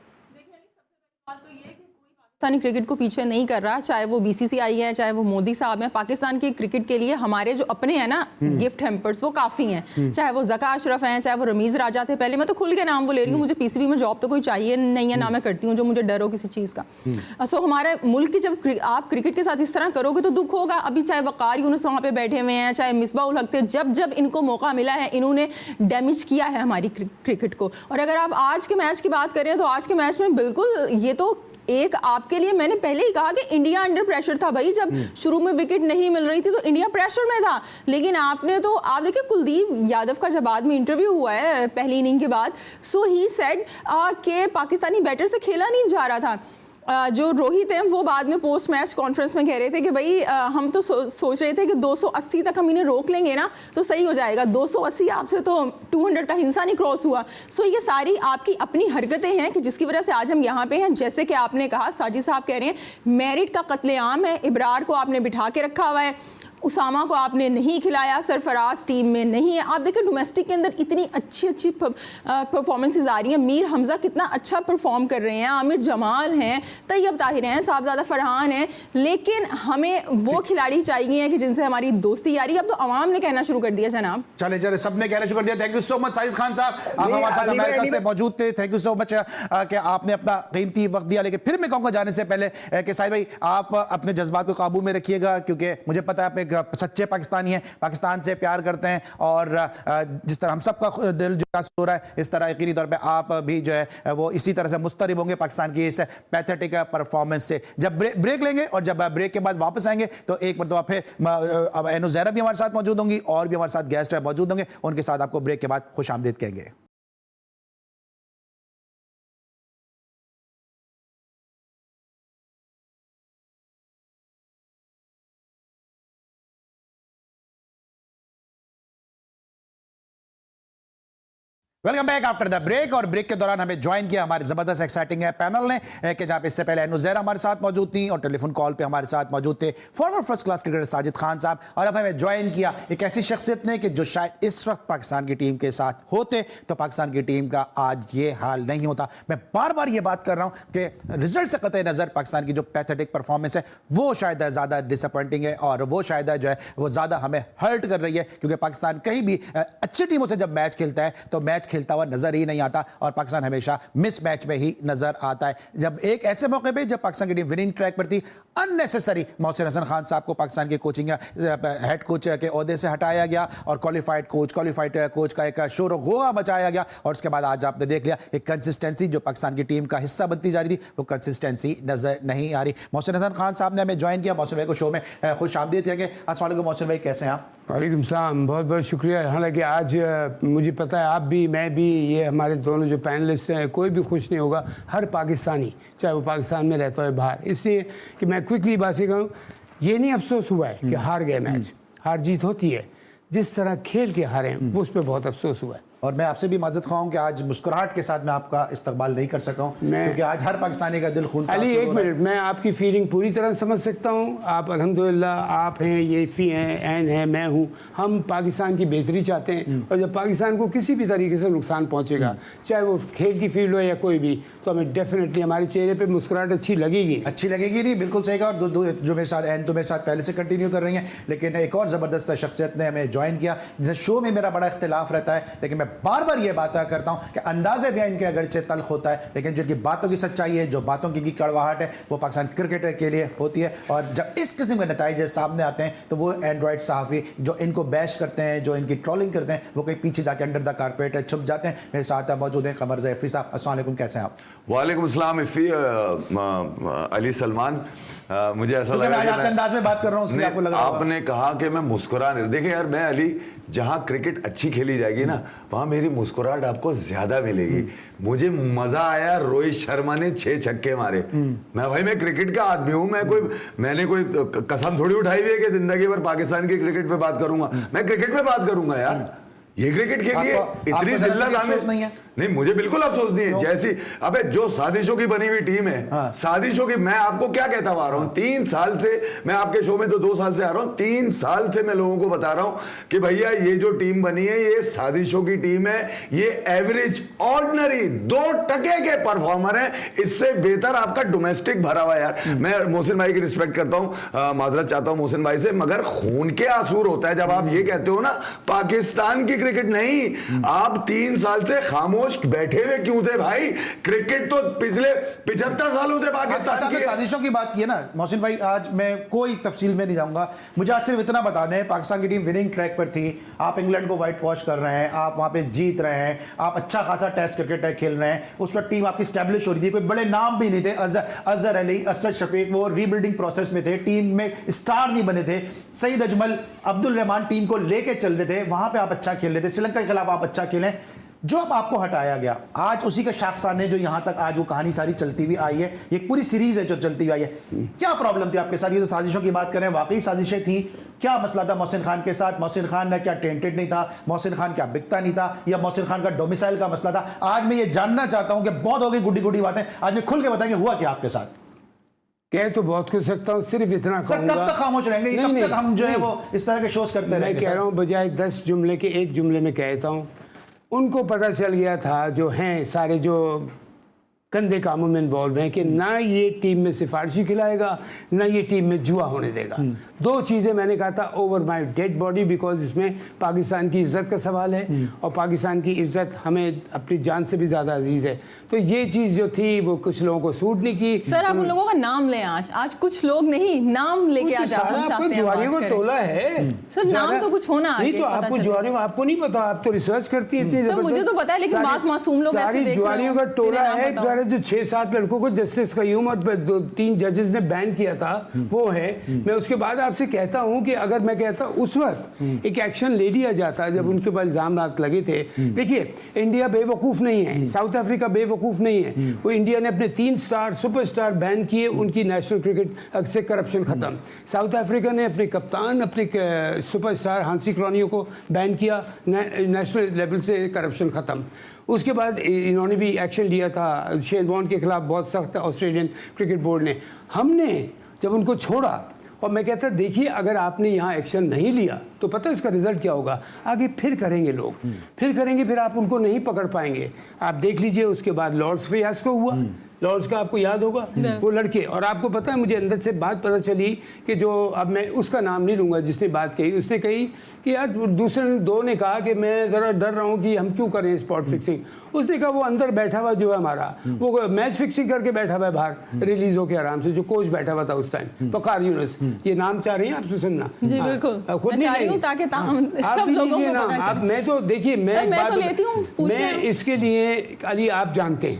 Speaker 2: पाकिस्तानी क्रिकेट को पीछे नहीं कर रहा, चाहे वो बीसीसीआई है, चाहे वो मोदी साहब हैं। पाकिस्तान की क्रिकेट के लिए हमारे जो अपने हैं ना गिफ्ट हैम्पर्स, वो काफ़ी हैं। चाहे वो ज़का अशरफ हैं, चाहे वो रमीज़ राजा थे, पहले मैं तो खुल के नाम वो ले रही हूँ, मुझे पीसीबी में जॉब तो कोई चाहिए नहीं है, ना मैं करती हूँ जो मुझे डर हो किसी चीज़ का। सो हमारे मुल्क की जब आप क्रिकेट के साथ इस तरह करोगे तो दुख होगा। अभी चाहे वक़ार यूनुस वहाँ पे बैठे हुए हैं, चाहे मिसबाह उल हक थे, जब जब इनको मौका मिला है इन्होंने डैमेज किया है हमारी क्रिकेट को। और अगर आप आज के मैच की बात करें तो आज के मैच में बिल्कुल ये तो एक आपके लिए, मैंने पहले ही कहा कि इंडिया अंडर प्रेशर था भाई, जब शुरू में विकेट नहीं मिल रही थी तो इंडिया प्रेशर में था। लेकिन आपने तो, आप देखिए कुलदीप यादव का जब बाद में इंटरव्यू हुआ है पहली इनिंग के बाद, सो ही सेड कि पाकिस्तानी बैटर से खेला नहीं जा रहा था। जो रोहित हैं वो बाद में पोस्ट मैच कॉन्फ्रेंस में कह रहे थे कि भाई हम तो सोच रहे थे कि 280 तक हम इन्हें रोक लेंगे ना तो सही हो जाएगा, 280 आपसे तो 200 का हिस्सा नहीं क्रॉस हुआ। सो ये सारी आपकी अपनी हरकतें हैं कि जिसकी वजह से आज हम यहाँ पे हैं। जैसे कि आपने कहा, साजिद साहब कह रहे हैं मेरिट का कत्लेआम है, इब्रार को आपने बिठा के रखा हुआ है, उसामा को आपने नहीं खिलाया, सरफराज टीम में नहीं है। आप देखिए डोमेस्टिक के अंदर इतनी अच्छी परफॉर्मेंसेस आ रही हैं, मीर हमजा कितना अच्छा परफॉर्म कर रहे हैं, आमिर जमाल हैं, तैयब ताहिर हैं, साहबजादा फरहान हैं, लेकिन हमें वो खिलाड़ी चाहिए कि जिनसे हमारी दोस्ती यारी। अब तो अवाम ने कहना शुरू कर दिया जनाब।
Speaker 1: चले चले सब ने कहना शुरू कर दिया। Thank you so much Sajid Khan साहब, आप हमारे साथ अमेरिका से मौजूद थे। थैंक यू सो मच कि आपने अपना कीमती वक्त दिया। लेकिन फिर मैं कहूँगा जाने से पहले कि साहिद भाई आप अपने जज्बात को काबू में रखिएगा, क्योंकि मुझे पता है आप सच्चे पाकिस्तानी हैं, पाकिस्तान से प्यार करते हैं, और जिस तरह हम सबका दिल जो हो रहा है इस तरह यकीनी तौर पे आप भी जो है वो इसी तरह से मुस्तरिब होंगे पाकिस्तान की इस पैथेटिक परफॉर्मेंस से। जब ब्रेक लेंगे और जब ब्रेक के बाद वापस आएंगे तो एक मरतबा फिर एनो ज़हरा भी हमारे साथ मौजूद होंगी और भी हमारे साथ गेस्ट मौजूद होंगे, उनके साथ आपको ब्रेक के बाद खुश आमदीद कहेंगे। Welcome back after the break. और ब्रेक के दौरान हमें ज्वाइन किया हमारे जबरदस्त एक्साइटिंग है पैनल ने कि जहां पे इससे पहले नुज़ैरा हमारे साथ मौजूद थी और टेलीफोन कॉल पे हमारे साथ मौजूद थे farmer first class cricketer Sajid Khan साहब। और अब हमें ज्वाइन किया एक ऐसी शख्सियत ने कि जो शायद इस वक्त पाकिस्तान की टीम के साथ होते तो पाकिस्तान की टीम का आज ये हाल नहीं होता। मैं बार बार ये बात कर रहा हूं कि रिजल्ट से कतई नजर पाकिस्तान की जो पैथेटिक परफॉर्मेंस है वो शायद ज्यादा डिसअपॉइंटिंग है और वो शायद जो है वो ज्यादा हमें हर्ट कर रही है, क्योंकि पाकिस्तान कहीं भी अच्छी टीमों से जब मैच खेलता है तो मैच खेलता हुआ नजर ही नहीं आता और पाकिस्तान हमेशा मिस मैच में ही नजर आता है। जब एक ऐसे मौके पे जब पाकिस्तान की टीम विनिंग ट्रैक पर थी, अननेसेसरी मोहसिन हसन खान साहब को पाकिस्तान के कोचिंग हेड कोच के ओहदे से हटाया गया और क्वालिफाइड कोच का एक शोर गोगा मचाया गया। और उसके बाद आज आपने देख लिया एक कंसिस्टेंसी जो पाकिस्तान की टीम का हिस्सा बनती जा रही थी वो कंसिस्टेंसी नजर नहीं आ रही। मोहसिन हसन खान साहब ने हमें ज्वाइन किया। मोहसिन भाई को शो में खुश आमदीद कहेंगे। अस्सलाम वालेकुम मोहसिन भाई, कैसे हैं आप?
Speaker 9: वालेकुम सलाम, बहुत बहुत शुक्रिया। हालांकि आज मुझे पता है आप भी, मैं भी, ये हमारे दोनों जो पैनलिस्ट हैं, कोई भी खुश नहीं होगा, हर पाकिस्तानी, चाहे वो पाकिस्तान में रहता है बाहर। इसलिए कि मैं क्विकली बात कहूँ, ये नहीं अफसोस हुआ है कि हार गए मैच, हार जीत होती है, जिस तरह खेल के हारे हैं उस पर बहुत अफसोस हुआ है।
Speaker 1: और मैं आपसे भी माजरत ख्वाह हूं कि आज मुस्कुराहट के साथ मैं आपका इस्तकबाल नहीं कर सका हूं, क्योंकि आज हर पाकिस्तानी का दिल खून का
Speaker 9: अली
Speaker 1: आंसू
Speaker 9: एक
Speaker 1: हो रहा है।
Speaker 9: मिनट, मैं आपकी फीलिंग पूरी तरह समझ सकता हूँ। आप अल्हम्दुलिल्लाह, आप हैं, येफी हैं, ऐन हैं, मैं हूँ, हम पाकिस्तान की बेहतरी चाहते हैं। और जब पाकिस्तान को किसी भी तरीके से नुकसान पहुँचेगा, चाहे वो खेल की फील्ड हो या कोई भी, तो हमें डेफिनेटली हमारे चेहरे पर मुस्कुराहट अच्छी लगेगी
Speaker 1: नहीं, बिल्कुल सही कहा। और जो मेरे साथ ऐन तो मेरे साथ पहले से कंटिन्यू कर रही हैं, लेकिन एक और ज़बरदस्त शख्सियत ने हमें ज्वाइन किया। जैसे शो में मेरा बड़ा इख्तिलाफ रहता है, लेकिन मैं बार बार ये करता हूं कि अंदाजे भी इनके अगरचे तल्ख होता है, लेकिन जो इनकी बातों की सच्चाई है, जो बातों की कड़वाहट है, वो पाकिस्तान क्रिकेटर के लिए होती है। और जब इस किस्म के नतीजे सामने आते हैं तो वो एंड्रॉइड सहाफ़ी जो इनको बैश करते हैं, जो इनकी ट्रोलिंग करते हैं, वो कहीं पीछे जाके अंडर द कारपेट छुप जाते हैं। मेरे साथ मौजूद हैं कमर ज़ैफ़ी साहब। अस्सलाम वालेकुम, कैसे हैं आप?
Speaker 10: वालेकुम अस्सलाम इफ़ी, अली सलमान। मुझे ऐसा लगा
Speaker 1: आज आपके अंदाज में बात कर रहा हूं, इसलिए आपको लग रहा होगा।
Speaker 10: आपने कहा कि मैं मुस्कुरा नहीं, देखिए यार, मैं अली, जहां क्रिकेट अच्छी खेली जाएगी ना, वहां मेरी मुस्कुराहट आपको ज्यादा मिलेगी। मुझे मजा आया, रोहित शर्मा ने 6 छक्के मारे। मैं क्रिकेट का आदमी हूं, मैंने कोई कसम थोड़ी उठाई हुई है कि जिंदगी भर पाकिस्तान की क्रिकेट पे बात करूंगा। मैं क्रिकेट पे बात करूंगा यार, ये क्रिकेट के लिए इतनी
Speaker 1: अफसोस नहीं है?
Speaker 10: नहीं, मुझे बिल्कुल अफसोस नहीं है। जैसी अबे जो साजिशों की बनी हुई टीम है, साजिशों की, मैं आपको क्या कहता आ रहा हूं, 3 साल से मैं आपके शो में तो 2 साल से आ रहा हूं, 3 साल से मैं लोगों को बता रहा हूं कि भैया ये जो टीम बनी है ये साजिशों की टीम है, ये एवरेज ऑर्डिनरी 2% के परफॉर्मर है, इससे बेहतर आपका डोमेस्टिक भरा हुआ है यार। मैं मोहसिन भाई की रिस्पेक्ट करता हूं, माजरत चाहता हूं मोहसिन भाई से, मगर खून के आंसू होता है जब आप ये कहते हो ना पाकिस्तान की क्रिकेट नहीं। आप 3 साल से खामोश बैठे हुए क्यों थे भाई? क्रिकेट तो पिछले 75 सालों से पाकिस्तान की।
Speaker 1: साजिशों की बात की है ना मोहसिन भाई, आज मैं कोई तफसील में नहीं जाऊंगा, मुझे आज सिर्फ इतना बता दें, पाकिस्तान की टीम विनिंग ट्रैक पर थी, आप इंग्लैंड को व्हाइट वॉश कर रहे हैं, आप वहां पे जीत रहे हैं, आप अच्छा खासा टेस्ट क्रिकेट खेल रहे हैं, उस वक्त टीम आपकी स्टैब्लिश हो रही थी, कोई बड़े नाम भी नहीं थे, अजहर अली, असद शफीक, वो रीबिल्डिंग प्रोसेस में थे, टीम में स्टार नहीं बने थे, सईद अजमल, अब्दुल रहमान टीम को लेके चल रहे थे, वहां पे आप अच्छा खेल रहे थे, श्रीलंका के खिलाफ आप अच्छा खेलें। जो अब आपको हटाया गया, आज उसी का शाखसाने जो यहां तक आज वो कहानी सारी चलती हुई आई है, ये पूरी सीरीज है जो चलती हुई आई है। क्या प्रॉब्लम थी आपके साथ? ये जो साजिशों की बात करें, वाकई साजिशें थी? क्या मसला था मोहसिन खान के साथ? मोहसिन खान ने क्या टेंटेड नहीं था? मोहसिन खान क्या बिकता नहीं था? या मोहसिन खान का डोमिसाइल का मसला था? आज मैं ये जानना चाहता हूं कि बहुत हो गई गुड्डी गुड्डी बातें, आज मैं खुल के बताएंगे हुआ क्या आपके साथ।
Speaker 9: कह तो बहुत कुछ सकता हूँ, सिर्फ इतना कहूंगा।
Speaker 1: कब तक खामोश रहेंगे? कब तक हम जो है वो इस तरह के शोज करते रहेंगे?
Speaker 9: मैं कह रहा हूँ बजाय 10 जुमले के 1 जुमले में कहता हूँ, उनको पता चल गया था जो हैं सारे जो गंदे कामों में इन्वॉल्व हैं कि ना ये टीम में सिफारिशी खिलाएगा, ना ये टीम में जुआ होने देगा। 2 चीज़ें मैंने कहा था over my dead body, because इसमें पाकिस्तान की इज्जत का सवाल है और पाकिस्तान की इज्जत हमें अपनी जान से भी ज़्यादा अजीज़ है। तो ये चीज़ जो थी वो कुछ लोगों को सूट नहीं की।
Speaker 2: सर आप उन लोगों का नाम लें, आज कुछ लोग नहीं, नाम लेके आ जाओ, हम चाहते हैं
Speaker 9: जुआरियों का टोला है
Speaker 2: सर, नाम तो कुछ होना
Speaker 9: नहीं, तो आपको जुआरियों, आपको नहीं पता, आप तो रिसर्च करती है।
Speaker 2: मुझे तो पता है, लेकिन मासूम लोग ऐसे देख रहे हैं,
Speaker 9: जुआरियों का टोला है, हमारे जो 6-7 लड़कों को जस्टिस कयूम और 2-3 जजेस ने बैन किया था वो है। मैं उसके बाद आपसे कहता हूं कि अगर मैं कहता उस वक्त एक एक्शन ले लिया जाता जब उनके ऊपर इल्जाम लगे थे। देखिए इंडिया बेवकूफ़ नहीं है, साउथ अफ्रीका बेवकूफ़ नहीं है। वो इंडिया ने अपने 3 स्टार सुपरस्टार बैन किए, उनकी नेशनल क्रिकेट से करप्शन ख़त्म। साउथ अफ्रीका ने अपने कप्तान अपने सुपरस्टार हांसी क्रॉनियो को बैन किया, नेशनल लेवल से करप्शन ख़त्म। उसके बाद इन्होंने भी एक्शन लिया था शेन वॉर्न के खिलाफ बहुत सख्त, ऑस्ट्रेलियन क्रिकेट बोर्ड ने। हमने जब उनको छोड़ा और मैं कहता देखिए अगर आपने यहाँ एक्शन नहीं लिया तो पता है इसका रिजल्ट क्या होगा, आगे फिर करेंगे लोग, फिर करेंगे, फिर आप उनको नहीं पकड़ पाएंगे। आप देख लीजिए उसके बाद लॉर्ड्स फियास्को हुआ, लॉर्ड्स का आपको याद होगा वो लड़के, और आपको पता है मुझे अंदर से बात पता चली कि जो अब मैं उसका नाम नहीं लूँगा जिसने बात कही, उसने कही कि यार दूसरे दो ने कहा कि मैं ज़रा डर रहा हूँ कि हम क्यों करें स्पॉट फिक्सिंग। उसने कहा वो अंदर बैठा हुआ जो है हमारा वो मैच फिक्सिंग करके बैठा हुआ है बाहर रिलीज होकर आराम से, जो कोच बैठा हुआ था उस टाइम वकार यूनुस। ये नाम चाह रही हैं आपसे सुनना?
Speaker 2: जी बिल्कुल,
Speaker 9: खुद नहीं लेंगे
Speaker 2: ताकि
Speaker 9: सब लोगों को पता चले। मैं तो देखिए मैं इसके लिए अली आप जानते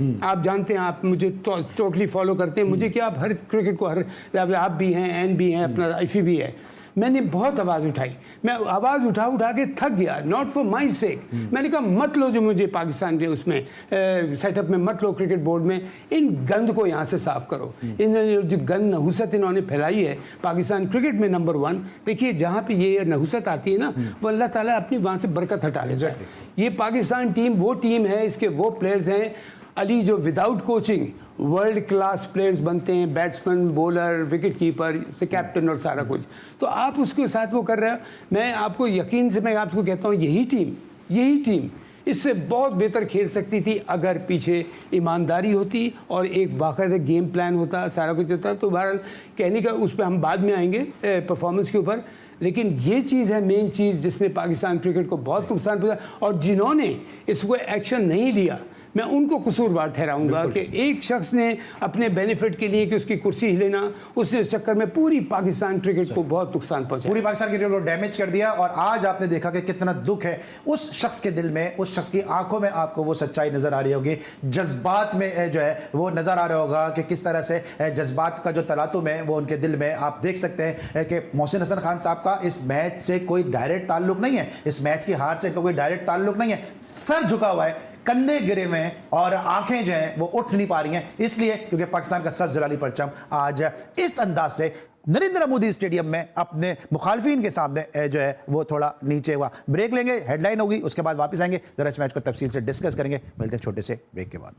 Speaker 9: हैं, आप मुझे टोटली फॉलो करते हैं, मुझे क्या आप हर क्रिकेट को हर आप भी हैं, एन भी हैं, अपना आईफी भी है। मैंने बहुत आवाज़ उठाई, मैं आवाज़ उठा के थक गया, नॉट फॉर माई सेक। मैंने कहा मत लो जो मुझे पाकिस्तान के उसमें सेटअप में मत लो, क्रिकेट बोर्ड में इन गंद को यहाँ से साफ करो। इन्होंने जो गंद नहुसत इन्होंने फैलाई है पाकिस्तान क्रिकेट में नंबर 1, देखिए जहाँ पे ये नहुसत आती है ना वो अल्लाह ताला अपनी वहाँ से बरकत हटा लेता है। ये पाकिस्तान टीम वो टीम है, इसके वो प्लेयर्स हैं अली जो without coaching world class players बनते हैं, बैट्समैन, बॉलर, विकेट कीपर से कैप्टन और सारा कुछ। तो आप उसके साथ वो कर रहे हो। मैं आपको यकीन से मैं आपको कहता हूँ यही टीम इससे बहुत बेहतर खेल सकती थी अगर पीछे ईमानदारी होती और एक वाक़ई गेम प्लान होता, सारा कुछ होता। तो बहरहाल कहने का उस पर हम बाद में आएंगे परफॉर्मेंस के ऊपर, लेकिन ये चीज़ है मेन चीज़ जिसने पाकिस्तान क्रिकेट को बहुत नुकसान पहुंचा। और जिन्होंने इसको एक्शन नहीं लिया मैं उनको कसूरवार ठहराऊंगा कि एक शख्स ने अपने बेनिफिट के लिए कि उसकी कुर्सी हिलेना, उसने इस चक्कर में पूरी पाकिस्तान क्रिकेट को बहुत नुकसान पहुंचा,
Speaker 1: पूरी पाकिस्तान क्रिकेट को डैमेज कर दिया। और आज आपने देखा कि कितना दुख है उस शख्स के दिल में, उस शख्स की आंखों में आपको वो सच्चाई नजर आ रही होगी, जज्बात में जो है वो नजर आ रहा होगा कि किस तरह से जज्बात का जो तलातुम है वो उनके दिल में। आप देख सकते हैं कि मोहसिन हसन खान साहब का इस मैच से कोई डायरेक्ट ताल्लुक नहीं है, इस मैच की हार से कोई डायरेक्ट ताल्लुक नहीं है। सर झुका हुआ है, कंधे गिरे हुए हैं और आंखें जो हैं वो उठ नहीं पा रही हैं, इसलिए क्योंकि पाकिस्तान का सब जलाली परचम आज इस अंदाज से नरेंद्र मोदी स्टेडियम में अपने मुखालफिन के सामने जो है वो थोड़ा नीचे हुआ। ब्रेक लेंगे, हेडलाइन होगी, उसके बाद वापस आएंगे, जरा इस मैच को तफसील से डिस्कस करेंगे। मिलते हैं छोटे से ब्रेक के बाद।